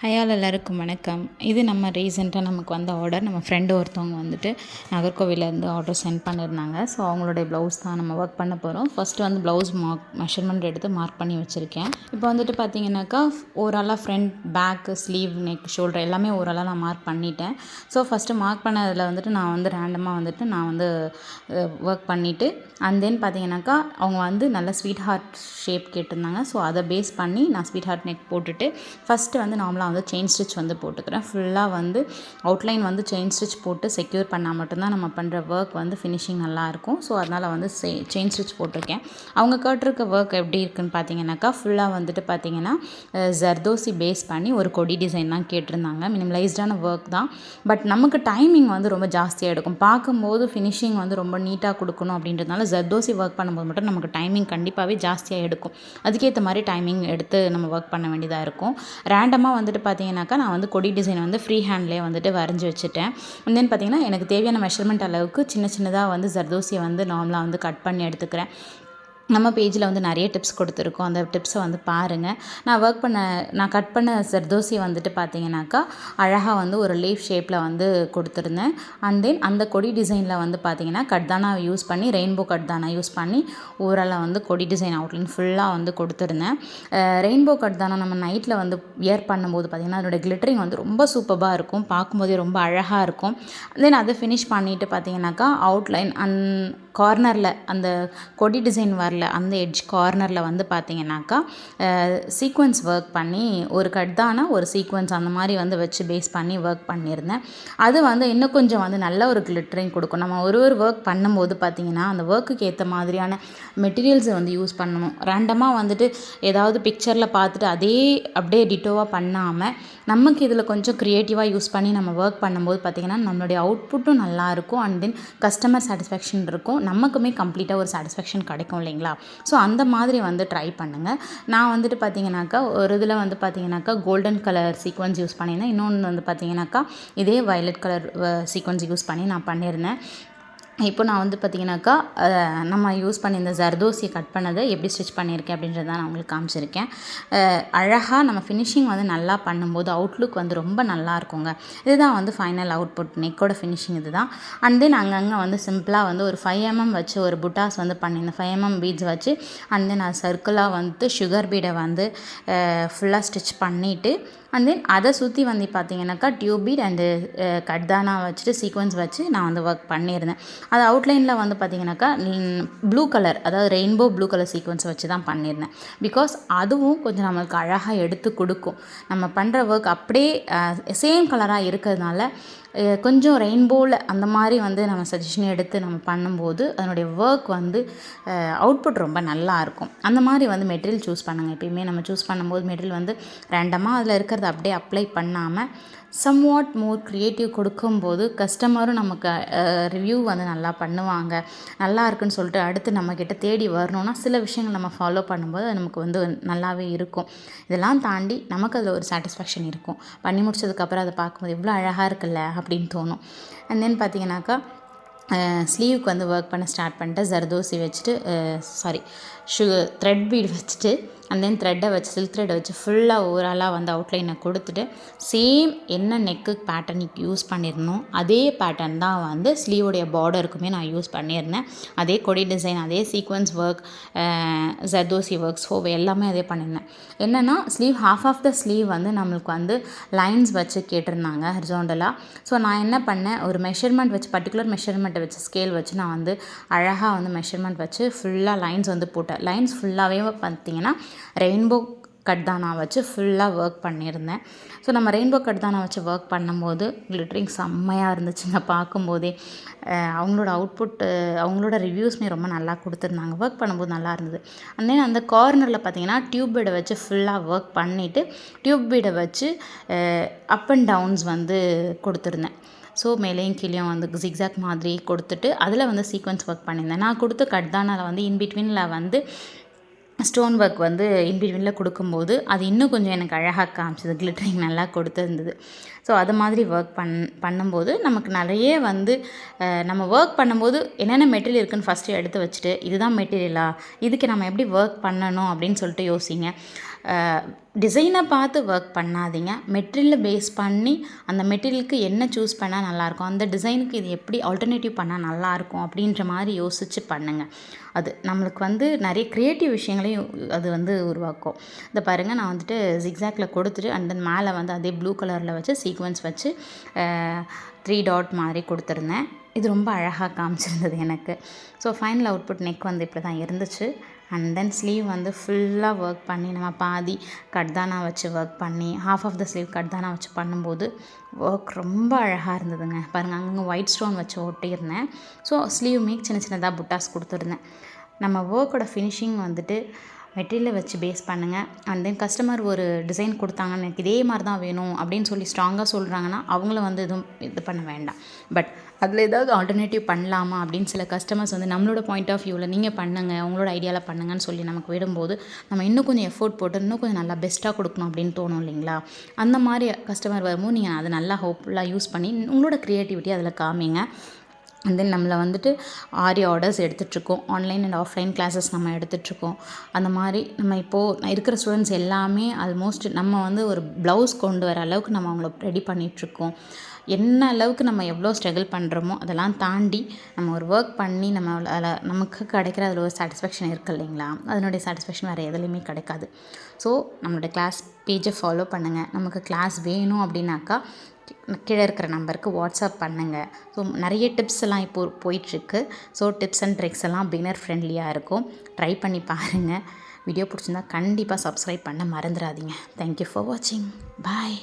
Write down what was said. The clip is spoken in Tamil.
ஹயால் எல்லாருக்கும் வணக்கம். இது நம்ம ரீசெண்டாக நமக்கு வந்த ஆர்டர். நம்ம ஃப்ரெண்டு ஒருத்தவங்க வந்துட்டு நாகர்கோவிலேருந்து ஆர்டர் சென்ட் பண்ணியிருந்தாங்க. ஸோ அவங்களுடைய ப்ளவுஸ் தான் நம்ம ஒர்க் பண்ண போகிறோம். ஃபஸ்ட்டு வந்து ப்ளவுஸ் மெஷர்மெண்ட் எடுத்து மார்க் பண்ணி வச்சுருக்கேன். இப்போ வந்துட்டு பார்த்தீங்கன்னாக்கா ஓவராலாக front, back, sleeve, neck, shoulder எல்லாமே ஓவராலாக நான் மார்க் பண்ணிட்டேன். ஸோ ஃபஸ்ட்டு மார்க் பண்ணதில் வந்துட்டு நான் வந்து ரேண்டமாக வந்துட்டு நான் வந்து ஒர்க் பண்ணிவிட்டு தென் பார்த்தீங்கன்னாக்கா அவங்க வந்து நல்ல ஸ்வீட் ஹார்ட் ஷேப் கேட்டிருந்தாங்க. ஸோ அதை பேஸ் பண்ணி நான் ஸ்வீட் ஹார்ட் நெக் போட்டுட்டு ஃபஸ்ட்டு வந்து நார்மலாக வந்து செயின் ஸ்டிச் வந்து போட்டுக்கிறேன். ஃபுல்லாக வந்து அவுட்லைன் வந்து செயின் ஸ்டிச் போட்டு செக்யூர் பண்ணால் மட்டும்தான் நம்ம பண்ணுற ஒர்க் வந்து ஃபினிஷிங் நல்லாயிருக்கும். ஸோ அதனால் வந்து செயின் ஸ்டிச் போட்டிருக்கேன். அவங்க கேட்டிருக்க ஒர்க் எப்படி இருக்குதுன்னு பார்த்தீங்கன்னாக்கா ஃபுல்லாக வந்துட்டு பார்த்தீங்கன்னா ஜர்தோசி பேஸ் பண்ணி ஒரு கொடி டிசைன் தான் கேட்டிருந்தாங்க. மினிமலைஸ்டான ஒர்க் தான். பட் நமக்கு டைமிங் வந்து ரொம்ப ஜாஸ்தியாக எடுக்கும். பார்க்கும்போது ஃபினிஷிங் வந்து ரொம்ப நீட்டாக கொடுக்கணும் அப்படின்றதுனால ஜர்தோசி ஒர்க் பண்ணும்போது மட்டும் நமக்கு டைமிங் கண்டிப்பாகவே ஜாஸ்தியாக எடுக்கும். அதுக்கேற்ற மாதிரி டைமிங் எடுத்து நம்ம ஒர்க் பண்ண வேண்டியதாக இருக்கும். ரேண்டமாக வந்துட்டு பார்த்தீங்கன்னாக்கா நான் வந்து கொடி டிசைன் வந்து ஃப்ரீ ஹேண்ட்லேயே வந்துட்டு வரைஞ்சி வச்சுட்டேன். தென் பார்த்தீங்கன்னா எனக்கு தேவையான மெஷர்மெண்ட் அளவுக்கு சின்ன சின்னதாக வந்து ஜர்தோசியை வந்து நார்மலாக வந்து கட் பண்ணி எடுத்துக்கிறேன். நம்ம பேஜில் வந்து நிறைய டிப்ஸ் கொடுத்துருக்கோம். அந்த டிப்ஸை வந்து பாருங்கள். நான் கட் பண்ண ஜர்தோசி வந்துட்டு பார்த்தீங்கன்னாக்கா அழகாக வந்து ஒரு லீஃப் ஷேப்பில் வந்து கொடுத்துருந்தேன். தென் அந்த கொடி டிசைனில் வந்து பார்த்தீங்கன்னா கட்தானா யூஸ் பண்ணி ரெயின்போ கட்தானா யூஸ் பண்ணி ஓவராலாக வந்து கொடி டிசைன் அவுட்லைன் ஃபுல்லாக வந்து கொடுத்துருந்தேன். ரெயின்போ கட்தானா நம்ம நைட்டில் வந்து வியர் பண்ணும்போது பார்த்திங்கன்னா அதோடய கிளிட்டரிங் வந்து ரொம்ப சூப்பராக இருக்கும். பார்க்கும்போதே ரொம்ப அழகாக இருக்கும். தென் அதை ஃபினிஷ் பண்ணிவிட்டு பார்த்தீங்கன்னாக்கா அவுட்லைன் கார்னரில் அந்த கொடி டிசைன் வரல அந்த எட்ஜ் கார்னரில் வந்து பார்த்தீங்கன்னாக்கா சீக்வன்ஸ் ஒர்க் பண்ணி ஒரு கட்தானா ஒரு சீக்வன்ஸ் அந்த மாதிரி வந்து வச்சு பேஸ் பண்ணி ஒர்க் பண்ணியிருந்தேன். அது வந்து இன்னும் கொஞ்சம் வந்து நல்ல ஒரு கிளிட்டரிங் கொடுக்கும். நம்ம ஒரு ஒர்க் பண்ணும்போது பார்த்திங்கன்னா அந்த ஒர்க்குக்கு ஏற்ற மாதிரியான மெட்டீரியல்ஸை வந்து யூஸ் பண்ணணும். ரேண்டமாக வந்துட்டு ஏதாவது பிக்சரில் பார்த்துட்டு அப்படியே டிட்டோவாக பண்ணாமல் நமக்கு இதில் கொஞ்சம் க்ரியேட்டிவாக யூஸ் பண்ணி நம்ம ஒர்க் பண்ணும்போது பார்த்திங்கன்னா நம்மளுடைய அவுட்புட்டும் நல்லாயிருக்கும். தென் கஸ்டமர் சாட்டிஸ்ஃபேக்ஷன் இருக்கும். நமக்குமே கம்ப்ளீட்டாக ஒரு சாட்டிஸ்ஃபேக்ஷன் கிடைக்கும் இல்லைங்களா? ஸோ அந்த மாதிரி வந்து ட்ரை பண்ணுங்கள். நான் வந்துட்டு பார்த்தீங்கன்னாக்கா ஒரு இதில் வந்து பார்த்தீங்கன்னாக்கா கோல்டன் கலர் சீக்வன்ஸ் யூஸ் பண்ணியிருந்தேன். இன்னொன்று வந்து பார்த்தீங்கன்னாக்கா இதே வயலட் கலர் சீக்வன்ஸ் யூஸ் பண்ணி நான் பண்ணியிருந்தேன். இப்போ நான் வந்து பார்த்திங்கனாக்கா நம்ம யூஸ் பண்ணி இந்த ஜர்தோசியை கட் பண்ணதை எப்படி ஸ்டிச் பண்ணியிருக்கேன் அப்படின்றத நான் உங்களுக்கு காமிச்சிருக்கேன். அழகாக நம்ம ஃபினிஷிங் வந்து நல்லா பண்ணும்போது அவுட்லுக் வந்து ரொம்ப நல்லா இருக்குங்க. இதுதான் வந்து ஃபைனல் அவுட்புட். நெக்கோட ஃபினிஷிங் இது தான். தென் அங்கங்கே வந்து சிம்பிளாக வந்து ஒரு 5 mm வச்சு ஒரு புட்டாஸ் வந்து பண்ணியிருந்தேன். 5 mm பீட்ஸ் வச்சு தென் அது சர்க்கிளாக வந்து சுகர் பீடை வந்து ஃபுல்லாக ஸ்டிச் பண்ணிவிட்டு தென் அதை சுற்றி வந்து பார்த்தீங்கன்னாக்கா டியூப் பீட் அண்டு கட்தானா வச்சுட்டு சீக்வன்ஸ் வச்சு நான் வந்து ஒர்க் பண்ணியிருந்தேன். அது அவுட்லைனில் வந்து பார்த்தீங்கன்னாக்கா ப்ளூ கலர், அதாவது ரெயின்போ ப்ளூ கலர் சீக்வன்ஸ் வச்சு தான் பண்ணியிருந்தேன். பிகாஸ் அதுவும் கொஞ்சம் நம்மளுக்கு அழகாக எடுத்து கொடுக்கும். நம்ம பண்ணுற ஒர்க் அப்படியே சேம் கலராக இருக்கிறதுனால கொஞ்சம் ரெயின்போவில் அந்த மாதிரி வந்து நம்ம சஜஷன் எடுத்து நம்ம பண்ணும்போது அதனுடைய ஒர்க் வந்து அவுட்புட் ரொம்ப நல்லாயிருக்கும். அந்த மாதிரி வந்து மெட்டீரியல் சூஸ் பண்ணுங்கள். எப்பயுமே நம்ம சூஸ் பண்ணும்போது மெட்டீரியல் வந்து ரேண்டமாக அதில் இருக்கிறத அப்படியே அப்ளை பண்ணாமல் சம்வாட் மோர் க்ரியேட்டிவ் கொடுக்கும்போது கஸ்டமரும் நமக்கு ரிவ்யூ வந்து நல்லா பண்ணுவாங்க. நல்லா இருக்குன்னு சொல்லிட்டு அடுத்து நம்மக்கிட்ட தேடி வரணுன்னா சில விஷயங்கள் நம்ம ஃபாலோ பண்ணும்போது அது நமக்கு வந்து நல்லாவே இருக்கும். இதெல்லாம் தாண்டி நமக்கு அதில் ஒரு சாட்டிஸ்ஃபேக்ஷன் இருக்கும். பண்ணி முடிச்சதுக்கப்புறம் அதை பார்க்கும்போது எவ்வளோ அழகாக இருக்குல்ல அப்படின்னு தோணும். தென் பார்த்தீங்கன்னாக்கா ஸ்லீவுக்கு வந்து ஒர்க் பண்ண ஸ்டார்ட் பண்ணிட்டு ஜர்தோசி வச்சுட்டு த்ரெட் பீட் வச்சுட்டு தென் த்ரெட்டை வச்சு சில்க் த்ரெட்டை வச்சு ஃபுல்லாக ஓவராலாக வந்து அவுட்லைனை கொடுத்துட்டு சேம் என்ன நெக்கு பேட்டர்னுக்கு யூஸ் பண்ணியிருந்தோம் அதே பேட்டர்ன் தான் வந்து ஸ்லீவுடைய பார்டருக்குமே நான் யூஸ் பண்ணியிருந்தேன். அதே கொடி டிசைன், அதே சீக்வன்ஸ் ஒர்க், ஜர்தோசி ஒர்க்ஸ் எல்லாமே அதே பண்ணியிருந்தேன். என்னென்னா sleeve half of the sleeve வந்து நம்மளுக்கு வந்து லைன்ஸ் வச்சு கேட்டிருந்தாங்க ஹரிசாண்டலாக. ஸோ நான் என்ன பண்ணேன், ஒரு மெஷர்மெண்ட் வச்சு பர்டிகுலர் மெஷர்மெண்ட்டை வச்சு ஸ்கேல் வச்சு நான் வந்து அழகாக வந்து மெஷர்மெண்ட் வச்சு ஃபுல்லாக லைன்ஸ் வந்து போட்டேன். லைன்ஸ் ஃபுல்லாகவே பார்த்தீங்கன்னா ரெயின்போ கட்தானா வச்சு ஃபுல்லாக ஒர்க் பண்ணியிருந்தேன். ஸோ நம்ம ரெயின்போ கட்தானா வச்சு ஒர்க் பண்ணும்போது கிளிட்டரிங் செம்மையாக இருந்துச்சுங்க. பார்க்கும்போதே அவங்களோட அவுட்புட், அவங்களோட ரிவ்யூஸ்மே ரொம்ப நல்லா கொடுத்துருந்தாங்க. ஒர்க் பண்ணும்போது நல்லா இருந்தது. தென் அந்த கார்னரில் பார்த்தீங்கன்னா டியூப் பீடை வச்சு ஃபுல்லாக ஒர்க் பண்ணிவிட்டு டியூப் பீடை வச்சு அப் அண்ட் டவுன்ஸ் வந்து கொடுத்துருந்தேன். ஸோ மேலேயும் கீழேயும் வந்து ஜிக்ஸாக் மாதிரி கொடுத்துட்டு அதில் வந்து சீக்வன்ஸ் ஒர்க் பண்ணியிருந்தேன். நான் கொடுத்த கட்தானாவில் வந்து இன்பிட்வீனில் வந்து ஸ்டோன் ஒர்க் வந்து இன்பிட்வீனில் கொடுக்கும்போது அது இன்னும் கொஞ்சம் எனக்கு அழகாக காமிச்சது. கிளிட்டரிங் நல்லா கொடுத்துருந்தது. ஸோ அது மாதிரி ஒர்க் பண்ணும்போது நமக்கு நிறைய வந்து நம்ம ஒர்க் பண்ணும்போது என்னென்ன மெட்டீரியல் இருக்குதுன்னு ஃபஸ்ட்டு எடுத்து வச்சுட்டு இதுதான் மெட்டீரியலா, இதுக்கு நம்ம எப்படி ஒர்க் பண்ணணும் அப்படின்னு சொல்லிட்டு யோசிங்க. டிசைனை பார்த்து ஒர்க் பண்ணாதீங்க. மெட்டீரியலை பேஸ் பண்ணி அந்த மெட்டீரியலுக்கு என்ன சூஸ் பண்ணால் நல்லாயிருக்கும், அந்த டிசைனுக்கு இது எப்படி ஆல்டர்னேட்டிவ் பண்ணால் நல்லாயிருக்கும் அப்படின்ற மாதிரி யோசித்து பண்ணுங்கள். அது நம்மளுக்கு நிறைய க்ரியேட்டிவ் விஷயங்களையும் அது உருவாக்கும். இதை பாருங்கள், நான் வந்துட்டு ஜிக்ஸாக்டில் கொடுத்துட்டு அண்ட் தென் மேலே அதே ப்ளூ கலரில் வச்சு சீக்வன்ஸ் வச்சு 3 டாட் மாதிரி கொடுத்துருந்தேன். இது ரொம்ப அழகாக காமிச்சிருந்தது எனக்கு. ஸோ ஃபைனல் அவுட்புட் நெக் இப்படி தான் இருந்துச்சு. அண்ட் தென் ஸ்லீவ் ஃபுல்லாக ஒர்க் பண்ணி நம்ம பாதி கட்தானா வச்சு ஒர்க் பண்ணி ஹாஃப் ஆஃப் த ஸ்லீவ் கட்தானா வச்சு பண்ணும்போது ஒர்க் ரொம்ப அழகாக இருந்ததுங்க. பாருங்கள், அங்கங்கே ஒயிட் ஸ்டோன் வச்சு ஒட்டியிருந்தேன். ஸோ ஸ்லீவ் சின்ன சின்னதாக புட்டாஸ் கொடுத்துருந்தேன். நம்ம ஒர்க்கோட ஃபினிஷிங் மெட்டீரியலை வச்சு பேஸ் பண்ணுங்கள். அண்ட் தென் கஸ்டமர் ஒரு டிசைன் கொடுத்தாங்கன்னு எனக்கு இதே மாதிரி தான் வேணும் அப்படின்னு சொல்லி ஸ்ட்ராங்காக சொல்கிறாங்கன்னா அவங்கள எதுவும் இது பண்ண வேண்டாம். பட் அதில் ஏதாவது ஆல்டர்னேட்டிவ் பண்ணலாமா அப்படின்னு சில கஸ்டமர்ஸ் நம்மளோட பாயிண்ட் ஆஃப் வியூவில் நீங்கள் பண்ணுங்கள், உங்களோட ஐடியாவில் பண்ணுங்கன்னு சொல்லி நமக்கு விடும்போது நம்ம இன்னும் கொஞ்சம் எஃபோர்ட் போட்டு இன்னும் கொஞ்சம் நல்லா பெஸ்ட்டாக கொடுக்கணும் அப்படின்னு தோணும் இல்லைங்களா? அந்த மாதிரி கஸ்டமர் வரும்போது நீங்கள் அதை நல்லா ஹோப்ஃபுல்லாக யூஸ் பண்ணி உங்களோட க்ரியேட்டிவிட்டி அதில் காமிங்க. அண்ட் தென் நம்மளை ஆரி ஆர்டர்ஸ் எடுத்துகிட்ருக்கோம். ஆன்லைன் அண்ட் ஆஃப்லைன் கிளாஸஸ் நம்ம எடுத்துகிட்ருக்கோம். அந்த மாதிரி நம்ம இப்போது இருக்கிற ஸ்டூடெண்ட்ஸ் எல்லாமே ஆல்மோஸ்ட் நம்ம ஒரு ப்ளவுஸ் கொண்டு வர அளவுக்கு நம்ம அவங்கள ரெடி பண்ணிகிட்ருக்கோம். என்ன அளவுக்கு நம்ம எவ்வளோ ஸ்ட்ரகிள் பண்ணுறோமோ அதெல்லாம் தாண்டி நம்ம ஒரு ஒர்க் பண்ணி நம்ம அதில் நமக்கு கிடைக்கிற அதில் ஒரு சாட்டிஸ்ஃபேக்ஷன் இருக்குது இல்லைங்களா? அதனுடைய சாட்டிஸ்ஃபேக்ஷன் வேறு எதுலேயுமே கிடைக்காது. ஸோ நம்மளுடைய கிளாஸ் பேஜை ஃபாலோ பண்ணுங்கள். நமக்கு கிளாஸ் வேணும் அப்படின்னாக்கா கீழே இருக்கிற நம்பருக்கு வாட்ஸ்அப் பண்ணுங்கள். ஸோ நிறைய டிப்ஸ் எல்லாம் இப்போது போயிட்டுருக்கு. ஸோ டிப்ஸ் அண்ட் ட்ரிக்ஸ் எல்லாம் பிகினர் ஃப்ரெண்ட்லியாக இருக்கும். ட்ரை பண்ணி பாருங்கள். வீடியோ பிடிச்சிருந்தா கண்டிப்பாக சப்ஸ்கிரைப் பண்ண மறந்துடாதீங்க. தேங்க்யூ ஃபார் வாட்சிங். பாய்.